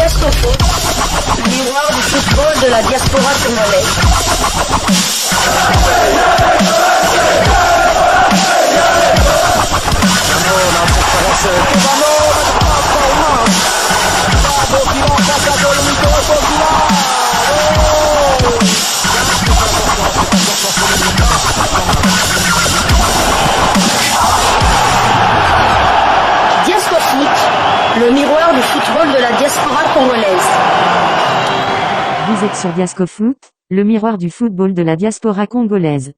Disco Foot, miroir du football de la diaspora congolaise. Disco Foot, le miroir du football de la diaspora congolaise. Vous êtes sur Disco Foot, le miroir du football de la diaspora congolaise.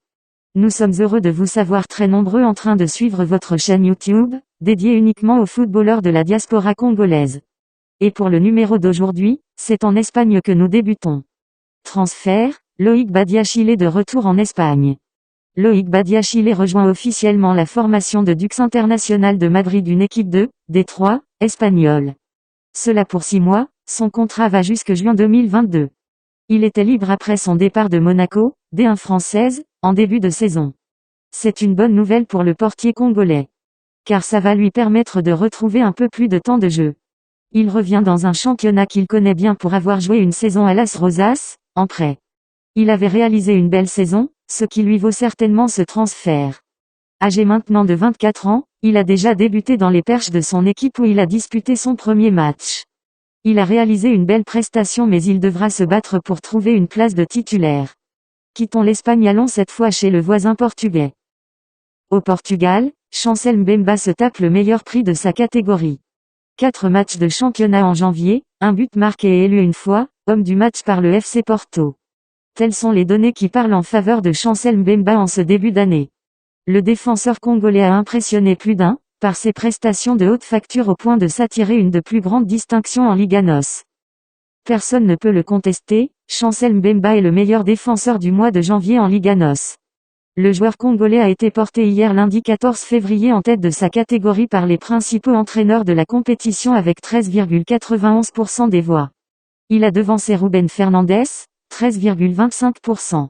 Nous sommes heureux de vous savoir très nombreux en train de suivre votre chaîne YouTube, dédiée uniquement aux footballeurs de la diaspora congolaise. Et pour le numéro d'aujourd'hui, c'est en Espagne que nous débutons. Transfert, Loïc Badiachile de retour en Espagne. Loïc Badiachile rejoint officiellement la formation de Dux International de Madrid, une équipe de D3, espagnole. Cela pour 6 mois, son contrat va jusque juin 2022. Il était libre après son départ de Monaco, D1 française, en début de saison. C'est une bonne nouvelle pour le portier congolais. Car ça va lui permettre de retrouver un peu plus de temps de jeu. Il revient dans un championnat qu'il connaît bien pour avoir joué une saison à Las Rosas, en prêt. Il avait réalisé une belle saison, ce qui lui vaut certainement ce transfert. Âgé maintenant de 24 ans, il a déjà débuté dans les perches de son équipe où il a disputé son premier match. Il a réalisé une belle prestation mais il devra se battre pour trouver une place de titulaire. Quittons l'Espagne, allons cette fois chez le voisin portugais. Au Portugal, Chancel Mbemba se tape le meilleur prix de sa catégorie. 4 matchs de championnat en janvier, un but marqué et élu une fois, homme du match par le FC Porto. Telles sont les données qui parlent en faveur de Chancel Mbemba en ce début d'année. Le défenseur congolais a impressionné plus d'un, par ses prestations de haute facture au point de s'attirer une de plus grandes distinctions en Liga NOS. Personne ne peut le contester, Chancel Mbemba est le meilleur défenseur du mois de janvier en Liga NOS. Le joueur congolais a été porté hier lundi 14 février en tête de sa catégorie par les principaux entraîneurs de la compétition avec 13,91% des voix. Il a devancé Ruben Fernandes, 13,25%.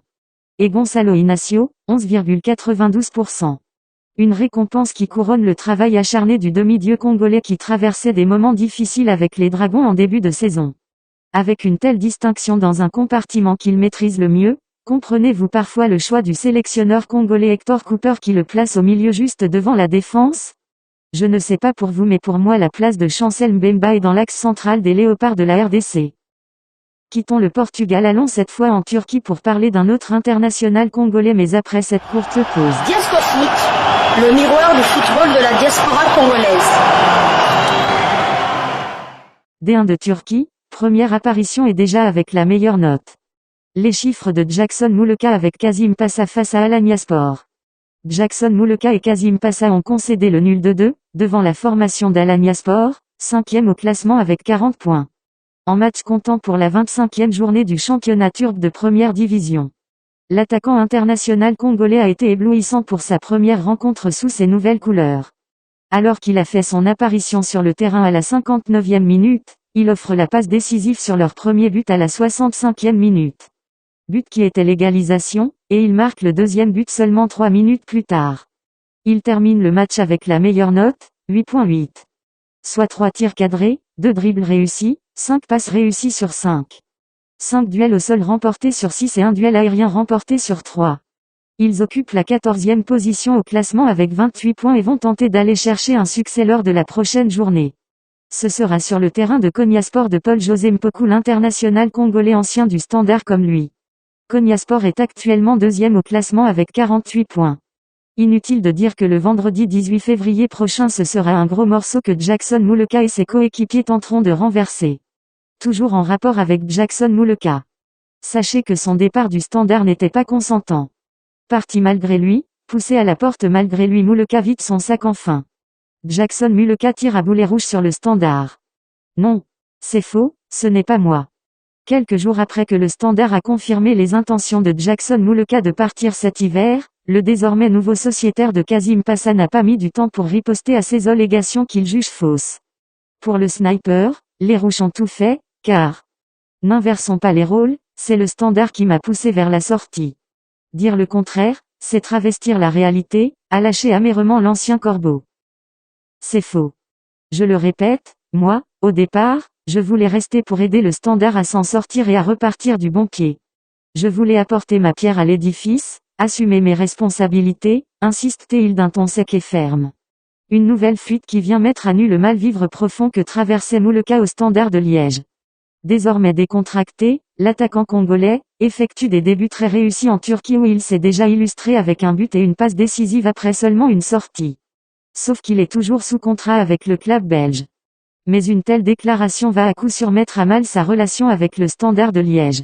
Et Gonçalo Inacio, 11,92%. Une récompense qui couronne le travail acharné du demi-dieu congolais qui traversait des moments difficiles avec les Dragons en début de saison. Avec une telle distinction dans un compartiment qu'il maîtrise le mieux, comprenez-vous parfois le choix du sélectionneur congolais Hector Cooper qui le place au milieu juste devant la défense? Je ne sais pas pour vous mais pour moi la place de Chancel Mbemba est dans l'axe central des Léopards de la RDC. Quittons le Portugal, allons cette fois en Turquie pour parler d'un autre international congolais mais après cette courte pause. Disco Foot, le miroir du football de la diaspora congolaise. D1 de Turquie, première apparition et déjà avec la meilleure note. Les chiffres de Jackson Muleka avec Kazım Pasa face à Alanyaspor. Jackson Muleka et Kazım Pasa ont concédé le nul de 2, devant la formation d'Alanyaspor, 5e au classement avec 40 points. En match comptant pour la 25e journée du championnat turc de première division. L'attaquant international congolais a été éblouissant pour sa première rencontre sous ses nouvelles couleurs. Alors qu'il a fait son apparition sur le terrain à la 59e minute, il offre la passe décisive sur leur premier but à la 65e minute. But qui était l'égalisation, et il marque le deuxième but seulement 3 minutes plus tard. Il termine le match avec la meilleure note, 8.8. Soit 3 tirs cadrés, 2 dribbles réussis, 5 passes réussies sur 5. 5 duels au sol remportés sur 6 et un duel aérien remporté sur 3. Ils occupent la 14e position au classement avec 28 points et vont tenter d'aller chercher un succès lors de la prochaine journée. Ce sera sur le terrain de Konyaspor de Paul José Mpoku, l'international congolais ancien du Standard comme lui. Konyaspor est actuellement 2e au classement avec 48 points. Inutile de dire que le vendredi 18 février prochain ce sera un gros morceau que Jackson Muleka et ses coéquipiers tenteront de renverser. Toujours en rapport avec Jackson Muleka. Sachez que son départ du Standard n'était pas consentant. Parti malgré lui, poussé à la porte malgré lui, Muleka vide son sac enfin. Jackson Muleka tire à boulet rouge sur le Standard. Non. C'est faux, ce n'est pas moi. Quelques jours après que le Standard a confirmé les intentions de Jackson Muleka de partir cet hiver, le désormais nouveau sociétaire de Kazım Pasa n'a pas mis du temps pour riposter à ces allégations qu'il juge fausses. Pour le sniper, les rouges ont tout fait, car n'inversons pas les rôles, c'est le Standard qui m'a poussé vers la sortie. Dire le contraire, c'est travestir la réalité, a lâché amèrement l'ancien corbeau. C'est faux. Je le répète, moi, au départ, Je voulais rester pour aider le Standard à s'en sortir et à repartir du bon pied. Je voulais apporter ma pierre à l'édifice, assumer mes responsabilités, insiste-t-il d'un ton sec et ferme. Une nouvelle fuite qui vient mettre à nu le mal-vivre profond que traversait Muleka au Standard de Liège. Désormais décontracté, l'attaquant congolais effectue des débuts très réussis en Turquie où il s'est déjà illustré avec un but et une passe décisive après seulement une sortie. Sauf qu'il est toujours sous contrat avec le club belge. Mais une telle déclaration va à coup sûr mettre à mal sa relation avec le Standard de Liège.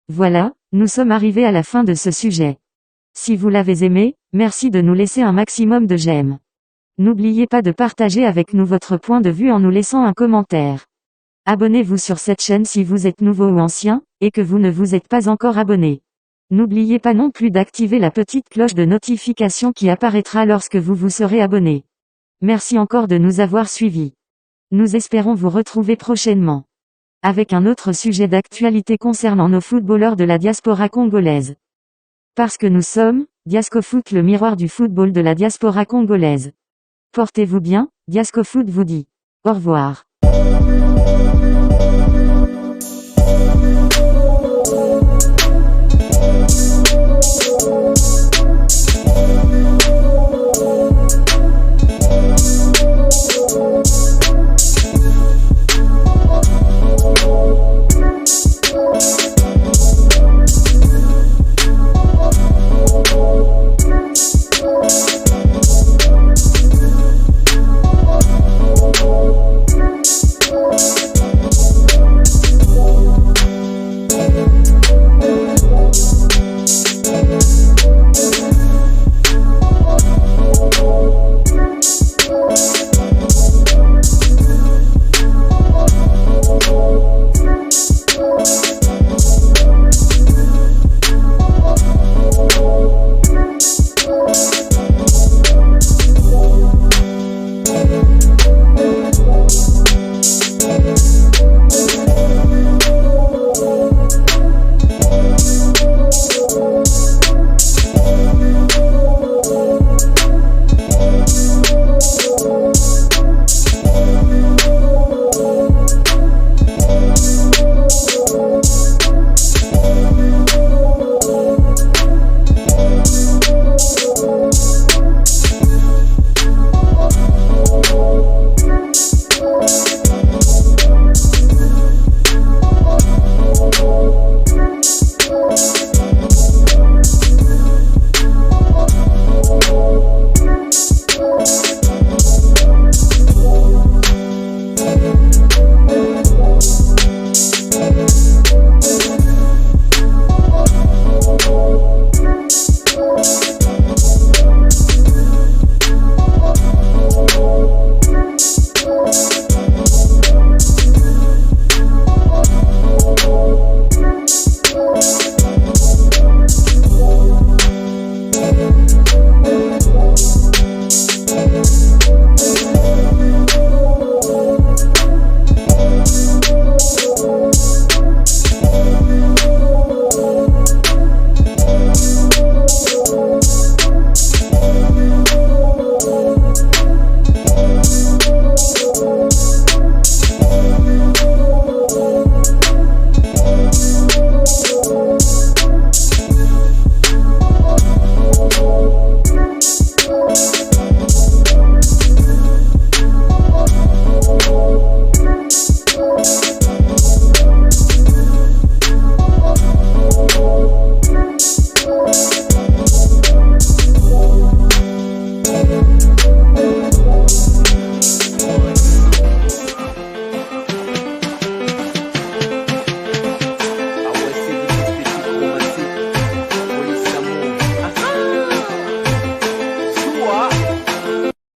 Voilà, nous sommes arrivés à la fin de ce sujet. Si vous l'avez aimé, merci de nous laisser un maximum de j'aime. N'oubliez pas de partager avec nous votre point de vue en nous laissant un commentaire. Abonnez-vous sur cette chaîne si vous êtes nouveau ou ancien, et que vous ne vous êtes pas encore abonné. N'oubliez pas non plus d'activer la petite cloche de notification qui apparaîtra lorsque vous vous serez abonné. Merci encore de nous avoir suivis. Nous espérons vous retrouver prochainement avec un autre sujet d'actualité concernant nos footballeurs de la diaspora congolaise. Parce que nous sommes, Diascofoot, le miroir du football de la diaspora congolaise. Portez-vous bien, Diascofoot vous dit au revoir.